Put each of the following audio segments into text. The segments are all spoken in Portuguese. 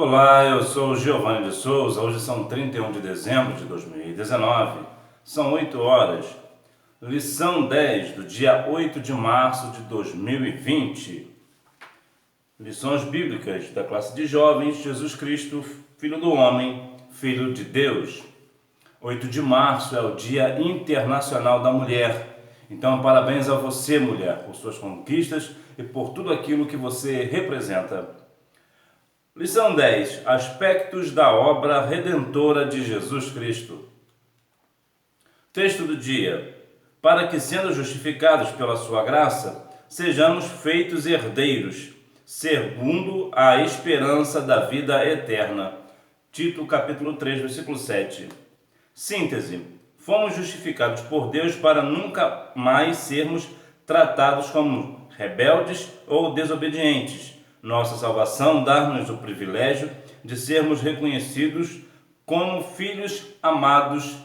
Olá, eu sou o Giovanni de Souza. Hoje são 31 de dezembro de 2019. São 8 horas. Lição 10 do dia 8 de março de 2020. Lições bíblicas da classe de jovens. Jesus Cristo, Filho do Homem, Filho de Deus. 8 de março é o Dia Internacional da Mulher. Então, parabéns a você, mulher, por suas conquistas e por tudo aquilo que você representa. Lição 10. Aspectos da obra redentora de Jesus Cristo. Texto do dia. Para que, sendo justificados pela sua graça, sejamos feitos herdeiros, segundo a esperança da vida eterna. Tito, capítulo 3, versículo 7. Síntese. Fomos justificados por Deus para nunca mais sermos tratados como rebeldes ou desobedientes. Nossa salvação dá-nos o privilégio de sermos reconhecidos como filhos amados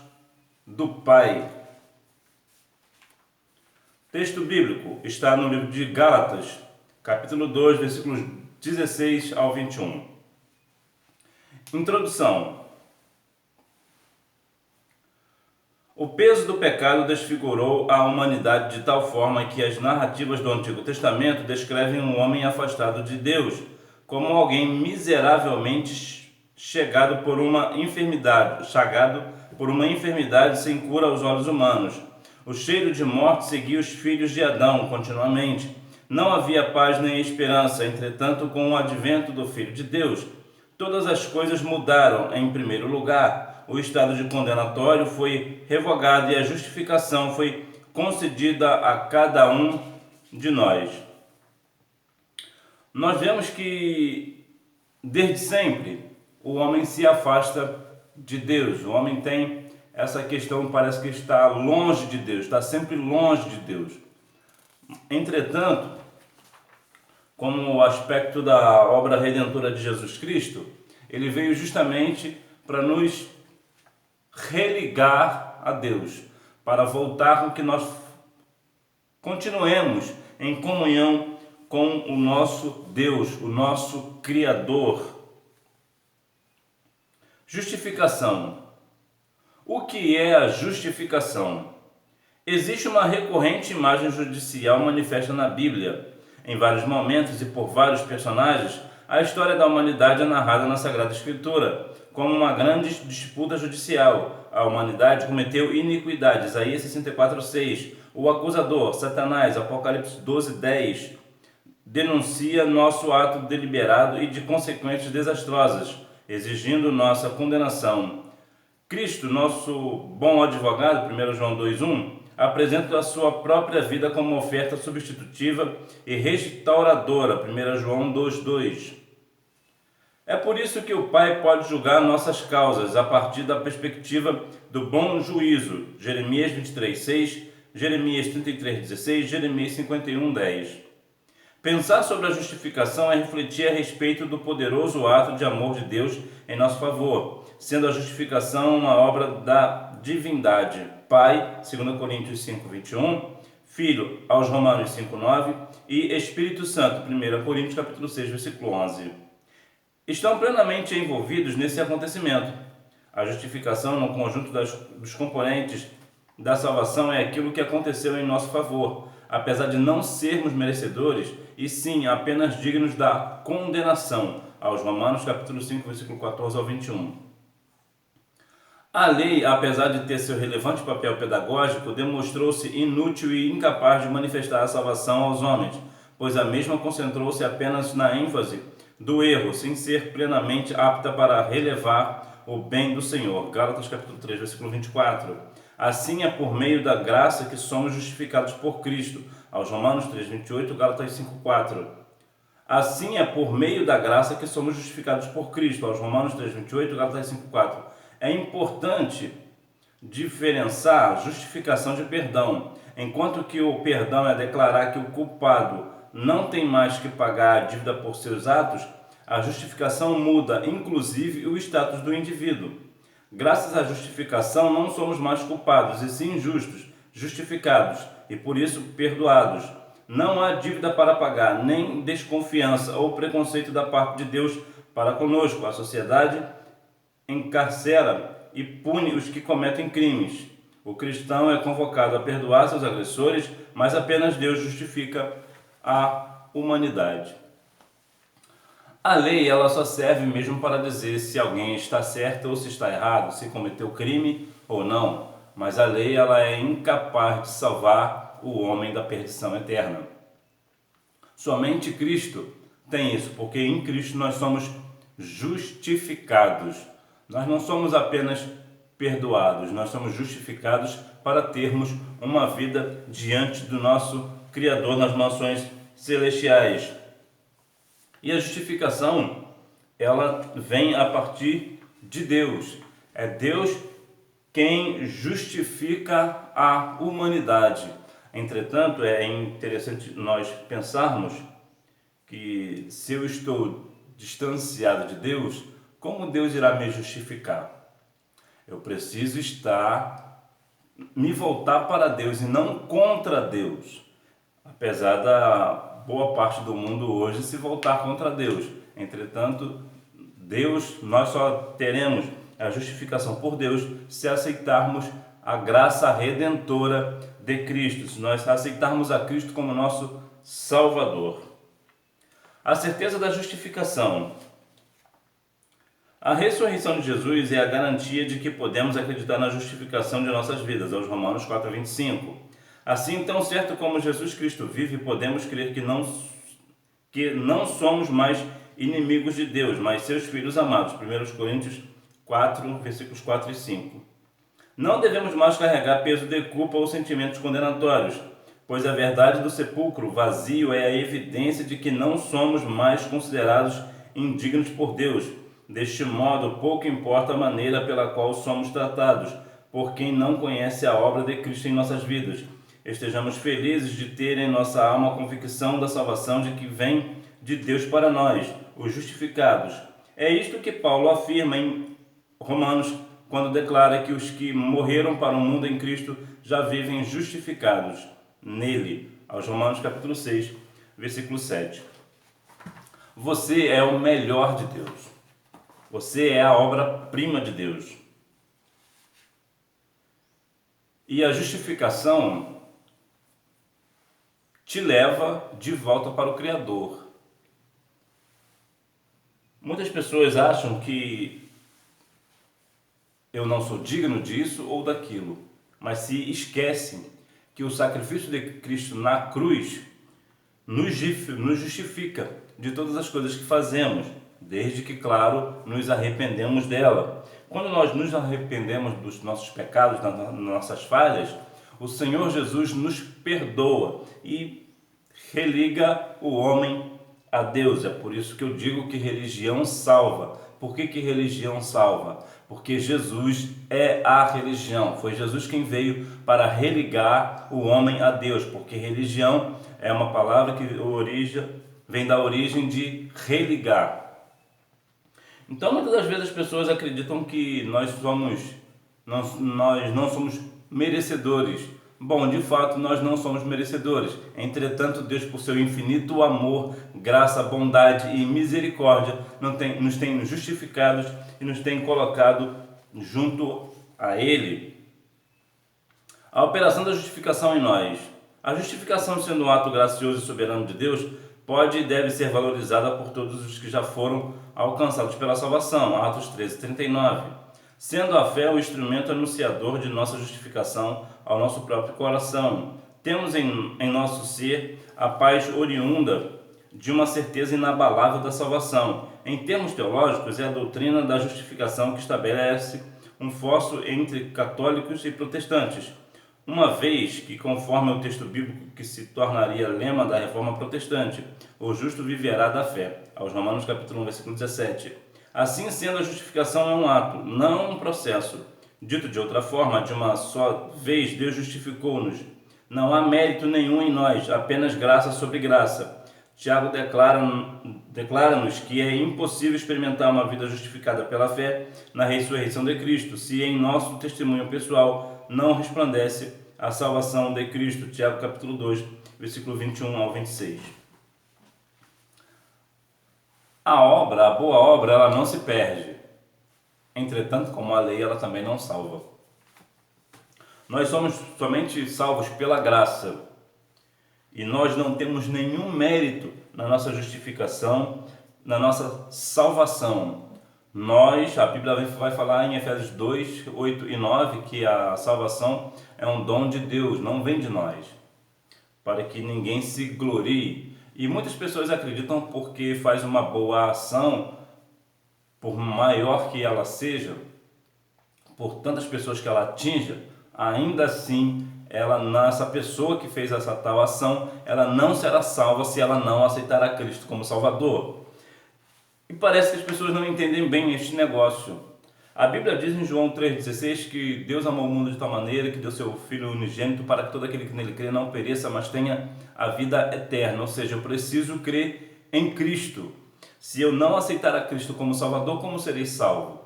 do Pai. Texto bíblico está no livro de Gálatas, capítulo 2, versículos 16 ao 21. Introdução. O peso do pecado desfigurou a humanidade de tal forma que as narrativas do Antigo Testamento descrevem um homem afastado de Deus como alguém miseravelmente chagado por uma enfermidade sem cura aos olhos humanos. O cheiro de morte seguia os filhos de Adão continuamente. Não havia paz nem esperança. Entretanto, com o advento do Filho de Deus, todas as coisas mudaram. Em primeiro lugar, o estado de condenatório foi revogado e a justificação foi concedida a cada um de nós. Nós vemos que, desde sempre, o homem se afasta de Deus. O homem tem essa questão, parece que está longe de Deus, está sempre longe de Deus. Entretanto, como o aspecto da obra redentora de Jesus Cristo, ele veio justamente para nos religar a Deus, para voltar com que nós continuemos em comunhão com o nosso Deus, o nosso Criador. Justificação. O que é a justificação? Existe uma recorrente imagem judicial manifesta na Bíblia. Em vários momentos e por vários personagens, a história da humanidade é narrada na Sagrada Escritura como uma grande disputa judicial. A humanidade cometeu iniquidade, Isaías 64:6. O acusador, Satanás, Apocalipse 12:10, denuncia nosso ato deliberado e de consequências desastrosas, exigindo nossa condenação. Cristo, nosso bom advogado, 1 João 2:1, apresenta a sua própria vida como oferta substitutiva e restauradora, 1 João 2:2. É por isso que o Pai pode julgar nossas causas a partir da perspectiva do bom juízo, Jeremias 23:6, Jeremias 33:16, Jeremias 51:10. Pensar sobre a justificação é refletir a respeito do poderoso ato de amor de Deus em nosso favor, sendo a justificação uma obra da divindade. Pai, 2 Coríntios 5:21, Filho, aos Romanos 5:9 e Espírito Santo, 1 Coríntios capítulo 6, versículo 11. Estão plenamente envolvidos nesse acontecimento. A justificação no conjunto dos componentes da salvação é aquilo que aconteceu em nosso favor, apesar de não sermos merecedores, e sim apenas dignos da condenação, aos Romanos capítulo 5, versículo 14 ao 21. A lei, apesar de ter seu relevante papel pedagógico, demonstrou-se inútil e incapaz de manifestar a salvação aos homens, pois a mesma concentrou-se apenas na ênfase do erro, sem ser plenamente apta para relevar o bem do Senhor. Gálatas capítulo 3, versículo 24. Assim é por meio da graça que somos justificados por Cristo. Aos Romanos 3:28, Gálatas 5:4. Assim é por meio da graça que somos justificados por Cristo. Aos Romanos 3:28, Gálatas 5:4. É importante diferenciar justificação de perdão. Enquanto que o perdão é declarar que o culpado não tem mais que pagar a dívida por seus atos, a justificação muda, inclusive, o status do indivíduo. Graças à justificação, não somos mais culpados, e sim justos, justificados, e por isso perdoados. Não há dívida para pagar, nem desconfiança ou preconceito da parte de Deus para conosco. A sociedade encarcera e pune os que cometem crimes. O cristão é convocado a perdoar seus agressores, mas apenas Deus justifica a humanidade. A lei, ela só serve mesmo para dizer se alguém está certo ou se está errado, se cometeu crime ou não. Mas a lei, ela é incapaz de salvar o homem da perdição eterna. Somente Cristo tem isso, porque em Cristo nós somos justificados. Nós não somos apenas perdoados, nós somos justificados para termos uma vida diante do nosso Criador nas mansões celestiais. E a justificação, ela vem a partir de Deus. É Deus quem justifica a humanidade. Entretanto, é interessante nós pensarmos que se eu estou distanciado de Deus, como Deus irá me justificar? Eu preciso me voltar para Deus e não contra Deus. Apesar da boa parte do mundo hoje se voltar contra Deus. Entretanto, nós só teremos a justificação por Deus se aceitarmos a graça redentora de Cristo, se nós aceitarmos a Cristo como nosso Salvador. A certeza da justificação. A ressurreição de Jesus é a garantia de que podemos acreditar na justificação de nossas vidas, aos Romanos 4:25. Assim, tão certo como Jesus Cristo vive, podemos crer que não somos mais inimigos de Deus, mas seus filhos amados. 1 Coríntios 4, versículos 4 e 5. Não devemos mais carregar peso de culpa ou sentimentos condenatórios, pois a verdade do sepulcro vazio é a evidência de que não somos mais considerados indignos por Deus. Deste modo, pouco importa a maneira pela qual somos tratados, por quem não conhece a obra de Cristo em nossas vidas. Estejamos felizes de ter em nossa alma a convicção da salvação de que vem de Deus para nós, os justificados. É isto que Paulo afirma em Romanos, quando declara que os que morreram para o mundo em Cristo já vivem justificados nele, aos Romanos capítulo 6, versículo 7. Você é o melhor de Deus. Você é a obra-prima de Deus. E a justificação te leva de volta para o Criador. Muitas pessoas acham que eu não sou digno disso ou daquilo, mas se esquecem que o sacrifício de Cristo na cruz nos justifica de todas as coisas que fazemos, desde que, claro, nos arrependemos dela. Quando nós nos arrependemos dos nossos pecados, das nossas falhas, o Senhor Jesus nos perdoa e religa o homem a Deus. É por isso que eu digo que religião salva. Por que religião salva? Porque Jesus é a religião. Foi Jesus quem veio para religar o homem a Deus. Porque religião é uma palavra que vem da origem de religar. Então, muitas das vezes as pessoas acreditam que nós não somos merecedores. Bom, de fato, nós não somos merecedores. Entretanto, Deus, por seu infinito amor, graça, bondade e misericórdia, nos tem justificados e nos tem colocado junto a Ele. A operação da justificação em nós. A justificação, sendo um ato gracioso e soberano de Deus, pode e deve ser valorizada por todos os que já foram alcançados pela salvação. Atos 13:39. Sendo a fé o instrumento anunciador de nossa justificação ao nosso próprio coração. Temos em nosso ser a paz oriunda de uma certeza inabalável da salvação. Em termos teológicos, é a doutrina da justificação que estabelece um fosso entre católicos e protestantes, uma vez que, conforme o texto bíblico que se tornaria lema da reforma protestante, o justo viverá da fé, aos Romanos capítulo 1, versículo 17. Assim sendo, a justificação é um ato, não um processo. Dito de outra forma, de uma só vez Deus justificou-nos. Não há mérito nenhum em nós, apenas graça sobre graça. Tiago declara-nos que é impossível experimentar uma vida justificada pela fé na ressurreição de Cristo, se em nosso testemunho pessoal não resplandece a salvação de Cristo. Tiago capítulo 2, versículo 21 ao 26. A boa obra, ela não se perde. Entretanto, como a lei, ela também não salva. Nós somos somente salvos pela graça. E nós não temos nenhum mérito na nossa justificação, na nossa salvação. A Bíblia vai falar em Efésios 2, 8 e 9 que a salvação é um dom de Deus, não vem de nós, para que ninguém se glorie. E muitas pessoas acreditam porque faz uma boa ação, por maior que ela seja, por tantas pessoas que ela atinja, ainda assim, essa pessoa que fez essa tal ação, ela não será salva se ela não aceitar a Cristo como Salvador. E parece que as pessoas não entendem bem este negócio. A Bíblia diz em João 3,16 que Deus amou o mundo de tal maneira que deu seu Filho unigênito para que todo aquele que nele crê não pereça, mas tenha a vida eterna. Ou seja, eu preciso crer em Cristo. Se eu não aceitar a Cristo como Salvador, como serei salvo?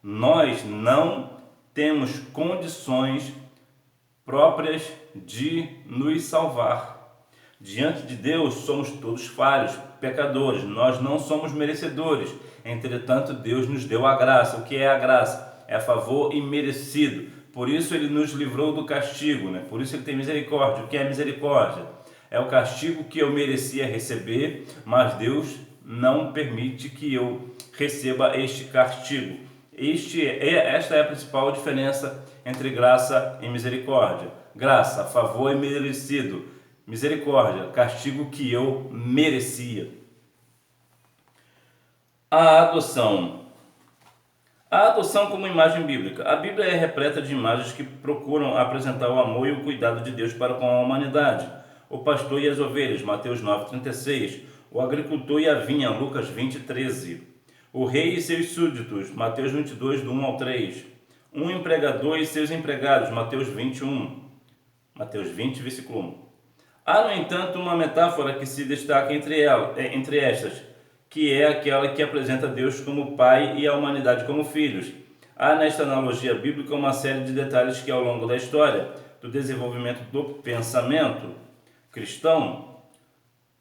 Nós não temos condições próprias de nos salvar. Diante de Deus somos todos falhos, pecadores, nós não somos merecedores. Entretanto, Deus nos deu a graça. O que é a graça? É a favor imerecido. Por isso ele nos livrou do castigo, né? Por isso ele tem misericórdia. O que é misericórdia? É o castigo que eu merecia receber, mas Deus não permite que eu receba este castigo. Esta é a principal diferença entre graça e misericórdia. Graça, favor imerecido. Misericórdia, castigo que eu merecia. A adoção. A adoção como imagem bíblica. A Bíblia é repleta de imagens que procuram apresentar o amor e o cuidado de Deus para com a humanidade. O pastor e as ovelhas, Mateus 9,36. O agricultor e a vinha, Lucas 20,13. O rei e seus súditos, Mateus 22, do 1 ao 3. Um empregador e seus empregados, Mateus 21. Mateus 20, versículo 1. Há, no entanto, uma metáfora que se destaca entre estas, que é aquela que apresenta Deus como Pai e a humanidade como filhos. Há nesta analogia bíblica uma série de detalhes que, ao longo da história do desenvolvimento do pensamento cristão,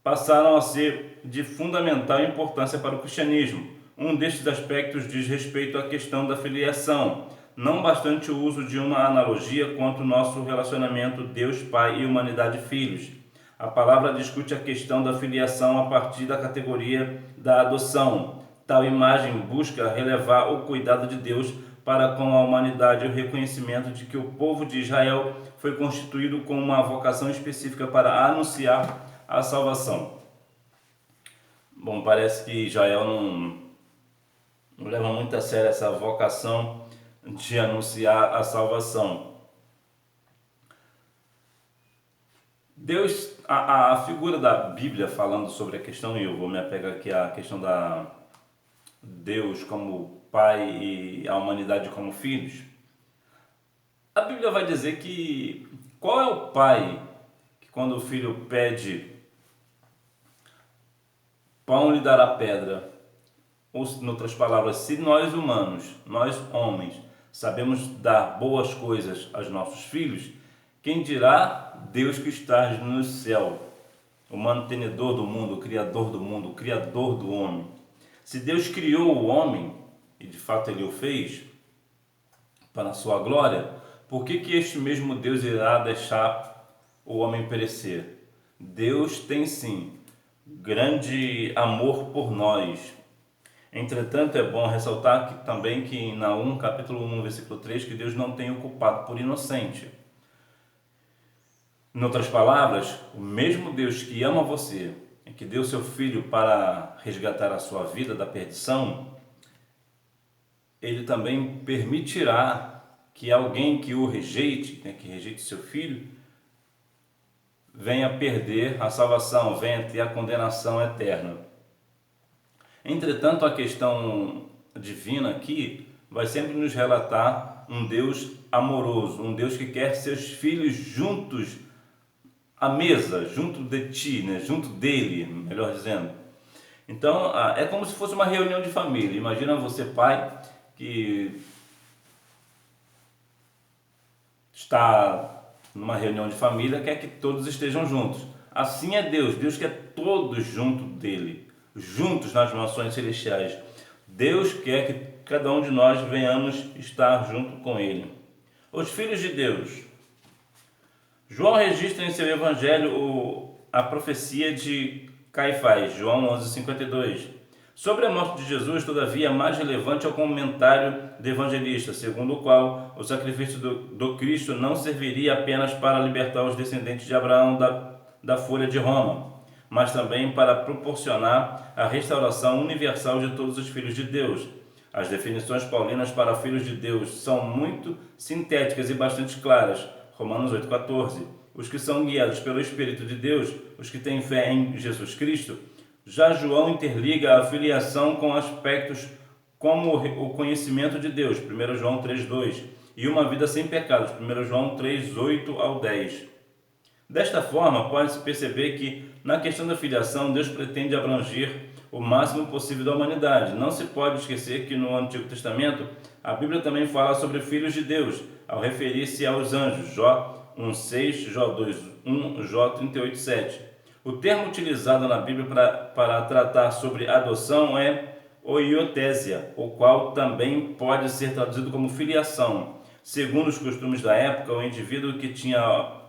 passaram a ser de fundamental importância para o cristianismo. Um destes aspectos diz respeito à questão da filiação. Não bastante o uso de uma analogia quanto o nosso relacionamento Deus, Pai e humanidade filhos. A palavra discute a questão da filiação a partir da categoria da adoção. Tal imagem busca relevar o cuidado de Deus para com a humanidade e o reconhecimento de que o povo de Israel foi constituído com uma vocação específica para anunciar a salvação. Bom, parece que Israel não leva muito a sério essa vocação de anunciar a salvação. Deus, a figura da Bíblia falando sobre a questão, e eu vou me apegar aqui à questão da Deus como Pai e a humanidade como filhos. A Bíblia vai dizer que qual é o pai que quando o filho pede pão lhe dará pedra? Ou, em outras palavras, se nós humanos, nós homens, sabemos dar boas coisas aos nossos filhos, quem dirá Deus que está no céu, o mantenedor do mundo, o criador do mundo, o criador do homem. Se Deus criou o homem, e de fato ele o fez, para a sua glória, por que este mesmo Deus irá deixar o homem perecer? Deus tem sim grande amor por nós. Entretanto, é bom ressaltar que também que em Naum, capítulo 1, versículo 3, que Deus não tem o culpado por inocente. Em outras palavras, o mesmo Deus que ama você e que deu seu Filho para resgatar a sua vida da perdição, ele também permitirá que alguém que o rejeite, que rejeite seu Filho, venha perder a salvação, venha ter a condenação eterna. Entretanto, a questão divina aqui vai sempre nos relatar um Deus amoroso, um Deus que quer seus filhos juntos à mesa, junto de ti, junto dele, melhor dizendo. Então, é como se fosse uma reunião de família. Imagina você, pai, que está numa reunião de família, quer que todos estejam juntos. Assim é Deus, Deus quer todos junto dele. juntos nas mansões celestiais. Deus quer que cada um de nós venhamos estar junto com Ele. Os filhos de Deus. João registra em seu evangelho a profecia de Caifás, João 11:52. Sobre a morte de Jesus, todavia, mais relevante é o comentário do evangelista, segundo o qual o sacrifício do Cristo não serviria apenas para libertar os descendentes de Abraão da fúria de Roma, mas também para proporcionar a restauração universal de todos os filhos de Deus. As definições paulinas para filhos de Deus são muito sintéticas e bastante claras. Romanos 8,14. Os que são guiados pelo Espírito de Deus, os que têm fé em Jesus Cristo. Já João interliga a filiação com aspectos como o conhecimento de Deus, 1 João 3,2, e uma vida sem pecados, 1 João 3:8 ao 10. Desta forma, pode-se perceber que, na questão da filiação, Deus pretende abranger o máximo possível da humanidade. Não se pode esquecer que no Antigo Testamento, a Bíblia também fala sobre filhos de Deus, ao referir-se aos anjos, Jó 1:6, Jó 2:1, Jó 38:7. O termo utilizado na Bíblia para tratar sobre adoção é oiotésia, o qual também pode ser traduzido como filiação. Segundo os costumes da época, o indivíduo que tinha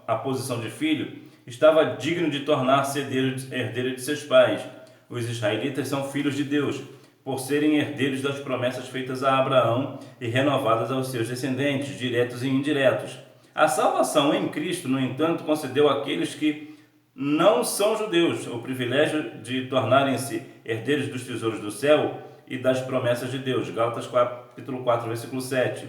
a posição de filho estava digno de tornar-se herdeiro de seus pais. Os israelitas são filhos de Deus, por serem herdeiros das promessas feitas a Abraão e renovadas aos seus descendentes, diretos e indiretos. A salvação em Cristo, no entanto, concedeu àqueles que não são judeus o privilégio de tornarem-se herdeiros dos tesouros do céu e das promessas de Deus. Gálatas capítulo 4, versículo 7.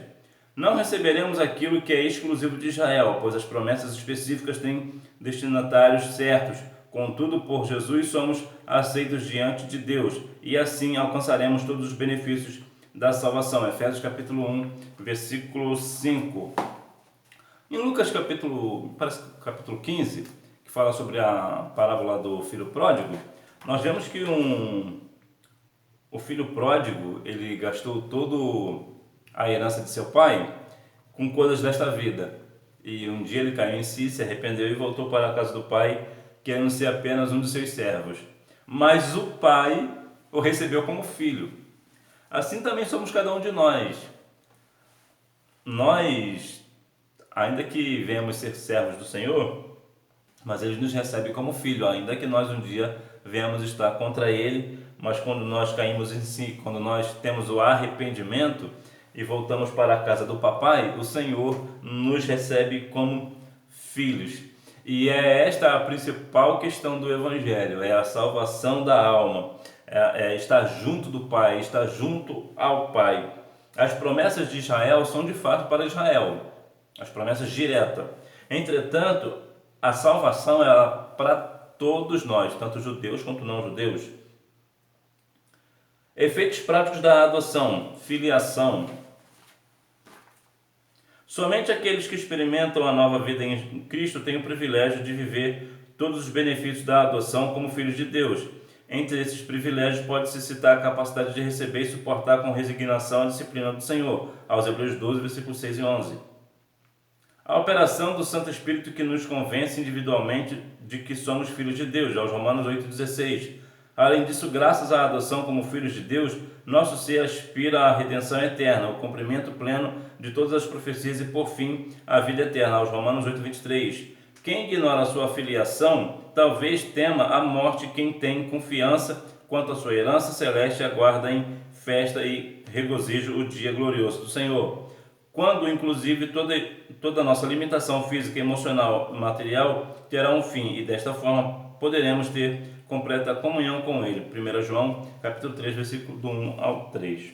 Não receberemos aquilo que é exclusivo de Israel, pois as promessas específicas têm destinatários certos. Contudo, por Jesus somos aceitos diante de Deus e assim alcançaremos todos os benefícios da salvação. Efésios capítulo 1, versículo 5. Em Lucas capítulo 15, que fala sobre a parábola do filho pródigo, nós vemos que o filho pródigo, ele gastou toda a herança de seu pai com coisas desta vida. E um dia ele caiu em si, se arrependeu e voltou para a casa do pai, querendo ser apenas um de seus servos. Mas o pai o recebeu como filho. Assim também somos cada um de nós. Nós, ainda que venhamos ser servos do Senhor, mas Ele nos recebe como filho, ainda que nós um dia venhamos estar contra Ele, mas quando nós caímos em si, quando nós temos o arrependimento e voltamos para a casa do papai, o Senhor nos recebe como filhos. E é esta a principal questão do Evangelho, é a salvação da alma, é estar junto do Pai, estar junto ao Pai. As promessas de Israel são de fato para Israel, as promessas diretas. Entretanto, a salvação é para todos nós, tanto judeus quanto não judeus. Efeitos práticos da adoção, filiação. Somente aqueles que experimentam a nova vida em Cristo têm o privilégio de viver todos os benefícios da adoção como filhos de Deus. Entre esses privilégios pode-se citar a capacidade de receber e suportar com resignação a disciplina do Senhor, aos Hebreus 12, versículos 6 e 11. A operação do Santo Espírito que nos convence individualmente de que somos filhos de Deus, aos Romanos 8,16. Além disso, graças à adoção como filhos de Deus, nosso ser aspira à redenção eterna, o cumprimento pleno de todas as profecias e, por fim, a vida eterna, aos Romanos 8,23. Quem ignora a sua filiação, talvez tema a morte quem tem confiança quanto à sua herança celeste e aguarda em festa e regozijo o dia glorioso do Senhor. Quando, inclusive, toda a nossa limitação física, emocional e material terá um fim, e desta forma poderemos ter completa comunhão com Ele. 1 João, capítulo 3, versículo do 1 ao 3.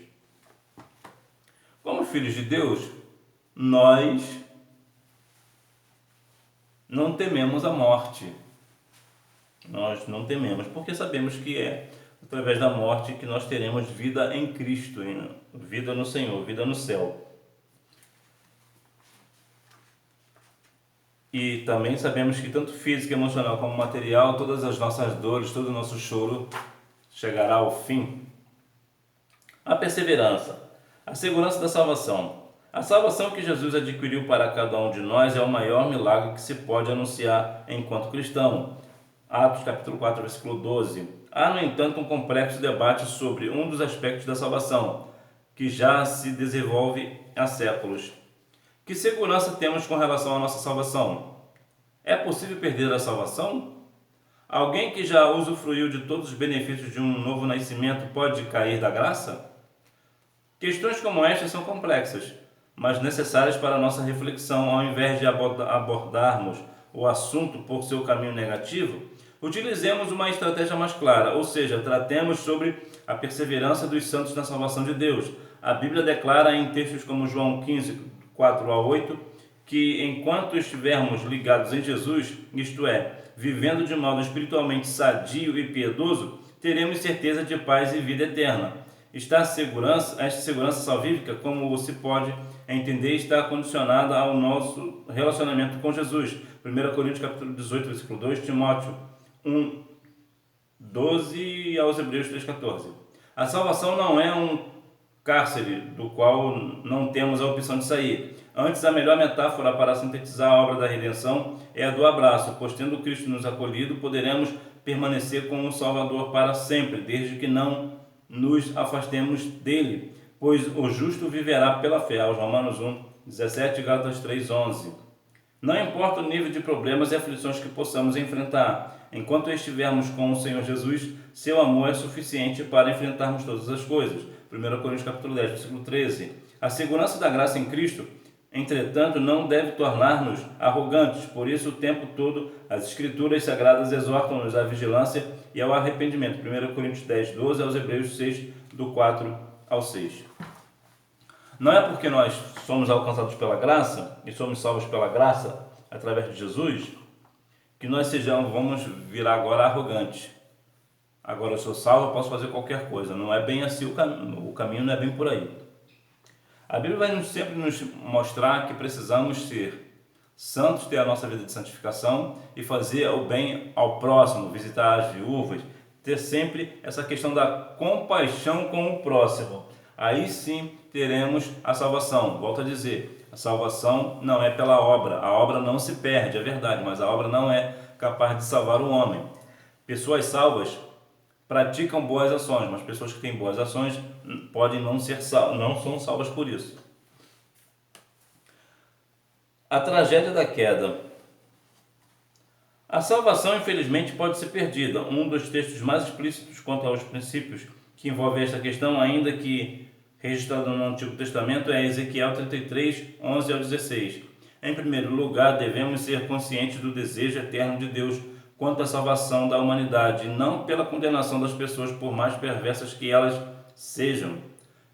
Como filhos de Deus, nós não tememos a morte. Nós não tememos, porque sabemos que é através da morte que nós teremos vida em Cristo, vida no Senhor, vida no céu. E também sabemos que tanto físico, emocional como material, todas as nossas dores, todo o nosso choro chegará ao fim. A perseverança, a segurança da salvação. A salvação que Jesus adquiriu para cada um de nós é o maior milagre que se pode anunciar enquanto cristão. Atos capítulo 4, versículo 12. há, no entanto, um complexo debate sobre um dos aspectos da salvação, que já se desenvolve há séculos. Que segurança temos com relação à nossa salvação? É possível perder a salvação? Alguém que já usufruiu de todos os benefícios de um novo nascimento pode cair da graça? Questões como estas são complexas, mas necessárias para a nossa reflexão. Ao invés de abordarmos o assunto por seu caminho negativo, utilizemos uma estratégia mais clara, ou seja, tratemos sobre a perseverança dos santos na salvação de Deus. A Bíblia declara em textos como João 15, 4 a 8, que enquanto estivermos ligados em Jesus, isto é, vivendo de modo espiritualmente sadio e piedoso, teremos certeza de paz e vida eterna. Esta segurança salvífica, como se pode entender, está condicionada ao nosso relacionamento com Jesus. 1 Coríntios capítulo 18, versículo 2, Timóteo 1, 12 e aos Hebreus 3, 14. A salvação não é um cárcere do qual não temos a opção de sair. Antes, a melhor metáfora para sintetizar a obra da redenção é a do abraço, pois tendo Cristo nos acolhido, poderemos permanecer com o Salvador para sempre, desde que não nos afastemos dele, pois o justo viverá pela fé. Aos Romanos 1, 17 e Gálatas 3, 11. Não importa o nível de problemas e aflições que possamos enfrentar, enquanto estivermos com o Senhor Jesus, seu amor é suficiente para enfrentarmos todas as coisas. 1 Coríntios capítulo 10, versículo 13. A segurança da graça em Cristo, entretanto, não deve tornar-nos arrogantes. Por isso, o tempo todo, as Escrituras Sagradas exortam-nos à vigilância e ao arrependimento. 1 Coríntios 10, 12, aos Hebreus 6, do 4 ao 6. Não é porque nós somos alcançados pela graça e somos salvos pela graça através de Jesus que nós vamos virar agora arrogantes. Agora eu sou salvo, eu posso fazer qualquer coisa. Não é bem assim o caminho, não é bem por aí. A Bíblia vai sempre nos mostrar que precisamos ser santos, ter a nossa vida de santificação e fazer o bem ao próximo, visitar as viúvas, ter sempre essa questão da compaixão com o próximo. Aí sim teremos a salvação. Volto a dizer, a salvação não é pela obra. A obra não se perde, é verdade, mas a obra não é capaz de salvar o homem. Pessoas salvas praticam boas ações, mas pessoas que têm boas ações podem não são salvas por isso. A tragédia da queda. A salvação, infelizmente, pode ser perdida. Um dos textos mais explícitos quanto aos princípios que envolve esta questão, ainda que registrado no Antigo Testamento, é Ezequiel 33, 11 ao 16. Em primeiro lugar, devemos ser conscientes do desejo eterno de Deus quanto à salvação da humanidade, e não pela condenação das pessoas, por mais perversas que elas sejam.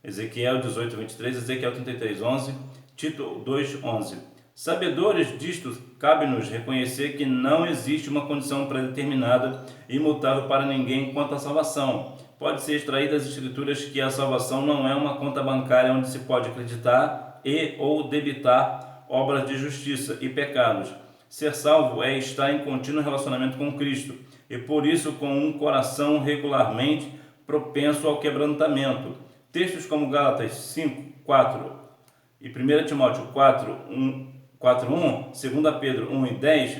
Ezequiel 18, 23, Ezequiel 33, 11, Tito 2, 11. Sabedores disto, cabe-nos reconhecer que não existe uma condição predeterminada e imutável para ninguém quanto à salvação. Pode ser extraída das Escrituras que a salvação não é uma conta bancária onde se pode acreditar e ou debitar obras de justiça e pecados. Ser salvo é estar em contínuo relacionamento com Cristo e por isso com um coração regularmente propenso ao quebrantamento. Textos como Gálatas 5, 4 e 1 Timóteo 4, 1, 2 Pedro 1 e 10,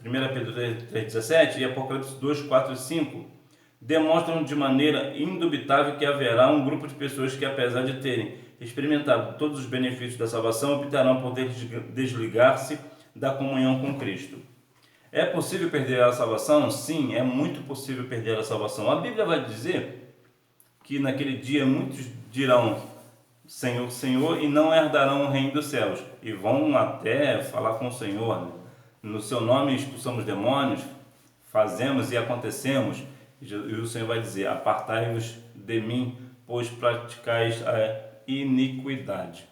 1 Pedro 3, 17 e Apocalipse 2, 4 e 5 demonstram de maneira indubitável que haverá um grupo de pessoas que, apesar de terem experimentado todos os benefícios da salvação, optarão por desligar-se da comunhão com Cristo. É possível perder a salvação? Sim, é muito possível perder a salvação. A Bíblia vai dizer que naquele dia muitos dirão Senhor, Senhor, e não herdarão o reino dos céus. E vão até falar com o Senhor, né? No seu nome expulsamos demônios, fazemos e acontecemos. E o Senhor vai dizer, apartai-vos de mim, pois praticais a iniquidade.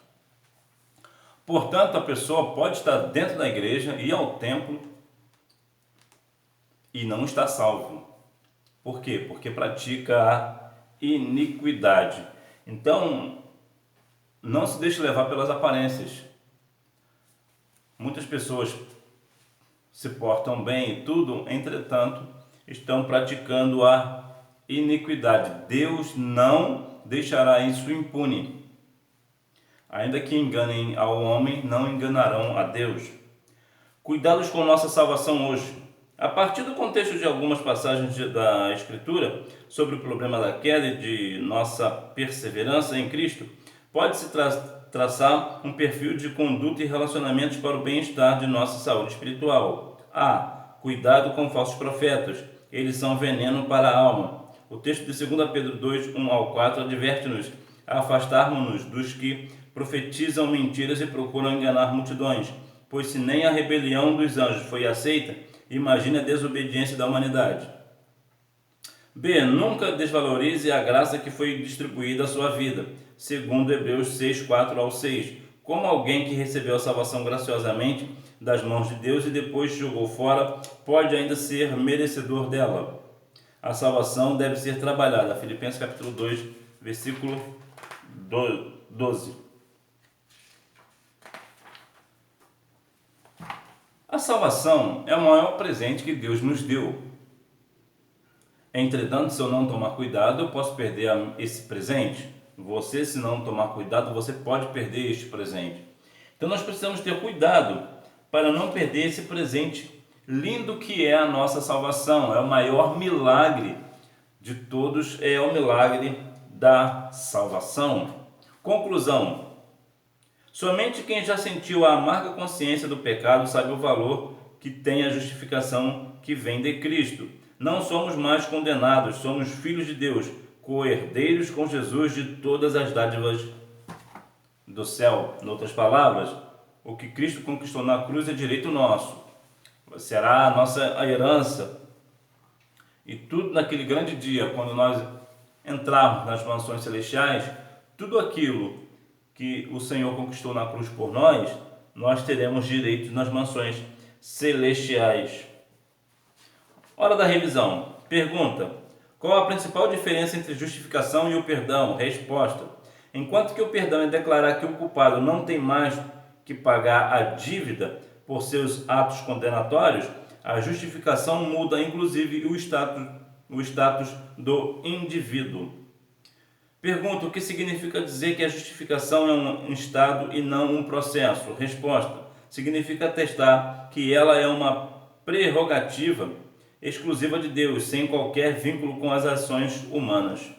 Portanto, a pessoa pode estar dentro da igreja, ir ao templo e não está salvo. Por quê? Porque pratica a iniquidade. Então, não se deixe levar pelas aparências. Muitas pessoas se portam bem e tudo, entretanto, estão praticando a iniquidade. Deus não deixará isso impune. Ainda que enganem ao homem, não enganarão a Deus. Cuidados com nossa salvação hoje. A partir do contexto de algumas passagens da Escritura sobre o problema da queda e de nossa perseverança em Cristo, pode-se traçar um perfil de conduta e relacionamentos para o bem-estar de nossa saúde espiritual. A. Cuidado com falsos profetas. Eles são veneno para a alma. O texto de 2 Pedro 2, 1 ao 4 adverte-nos a afastarmos-nos dos que profetizam mentiras e procuram enganar multidões, pois se nem a rebelião dos anjos foi aceita, imagine a desobediência da humanidade. B. Nunca desvalorize a graça que foi distribuída à sua vida, segundo Hebreus 6, 4 ao 6, como alguém que recebeu a salvação graciosamente das mãos de Deus e depois jogou fora, pode ainda ser merecedor dela. A salvação deve ser trabalhada. Filipenses capítulo 2, versículo 12. A salvação é o maior presente que Deus nos deu. Entretanto, se eu não tomar cuidado, eu posso perder esse presente. Você, se não tomar cuidado, você pode perder este presente. Então nós precisamos ter cuidado para não perder esse presente lindo que é a nossa salvação. É o maior milagre de todos, é o milagre da salvação. Conclusão: somente quem já sentiu a amarga consciência do pecado sabe o valor que tem a justificação que vem de Cristo. Não somos mais condenados, somos filhos de Deus, co-herdeiros com Jesus de todas as dádivas do céu. Em outras palavras, o que Cristo conquistou na cruz é direito nosso, será a nossa herança. E tudo naquele grande dia, quando nós entrarmos nas mansões celestiais, tudo aquilo que o Senhor conquistou na cruz por nós, nós teremos direito nas mansões celestiais. Hora da revisão. Pergunta: qual a principal diferença entre justificação e o perdão? Resposta: enquanto que o perdão é declarar que o culpado não tem mais que pagar a dívida por seus atos condenatórios, a justificação muda inclusive o status do indivíduo. Pergunta: o que significa dizer que a justificação é um estado e não um processo? Resposta: significa atestar que ela é uma prerrogativa exclusiva de Deus, sem qualquer vínculo com as ações humanas.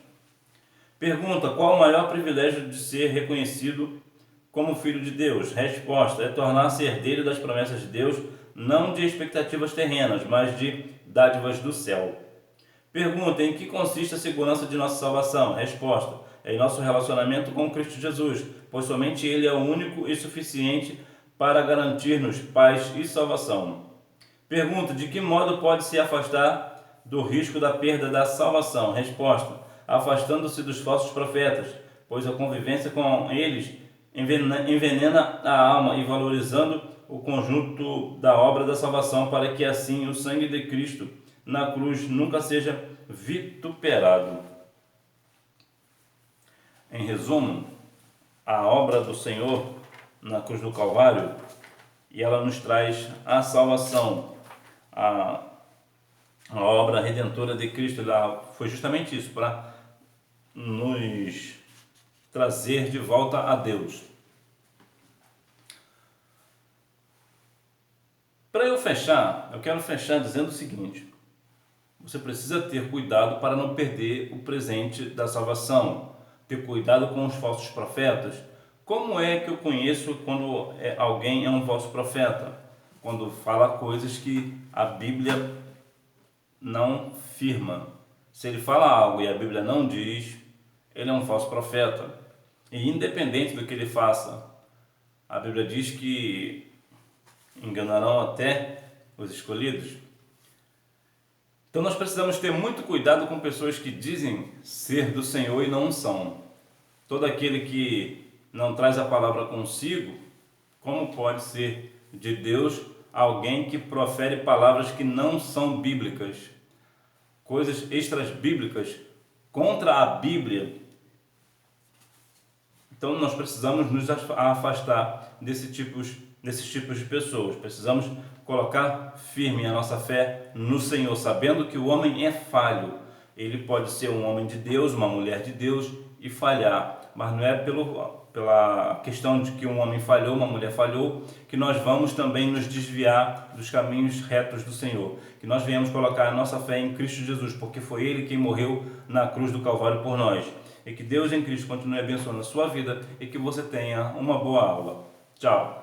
Pergunta: qual o maior privilégio de ser reconhecido como filho de Deus? Resposta: é tornar-se herdeiro das promessas de Deus, não de expectativas terrenas, mas de dádivas do céu. Pergunta: em que consiste a segurança de nossa salvação? Resposta: é em nosso relacionamento com Cristo Jesus, pois somente Ele é o único e suficiente para garantir-nos paz e salvação. Pergunta: de que modo pode se afastar do risco da perda da salvação? Resposta: afastando-se dos falsos profetas, pois a convivência com eles envenena a alma, e valorizando o conjunto da obra da salvação, para que assim o sangue de Cristo na cruz nunca seja vituperado. Em resumo, a obra do Senhor na cruz do Calvário, e ela nos traz a salvação, a obra redentora de Cristo. Ela foi justamente isso, para nos trazer de volta a Deus. Para eu fechar, eu quero fechar dizendo o seguinte: você precisa ter cuidado para não perder o presente da salvação, ter cuidado com os falsos profetas. Como é que eu conheço quando alguém é um falso profeta? Quando fala coisas que a Bíblia não firma. Se ele fala algo e a Bíblia não diz, ele é um falso profeta. E independente do que ele faça, a Bíblia diz que enganarão até os escolhidos. Então nós precisamos ter muito cuidado com pessoas que dizem ser do Senhor e não são. Todo aquele que não traz a palavra consigo, como pode ser de Deus alguém que profere palavras que não são bíblicas, coisas extras bíblicas contra a Bíblia? Então nós precisamos nos afastar desses tipos de pessoas. Precisamos colocar firme a nossa fé no Senhor, sabendo que o homem é falho. Ele pode ser um homem de Deus, uma mulher de Deus, e falhar. mas não é pela questão de que um homem falhou, uma mulher falhou, que nós vamos também nos desviar dos caminhos retos do Senhor. Que nós venhamos colocar a nossa fé em Cristo Jesus, porque foi Ele quem morreu na cruz do Calvário por nós. E que Deus em Cristo continue abençoando a sua vida e que você tenha uma boa aula. Tchau!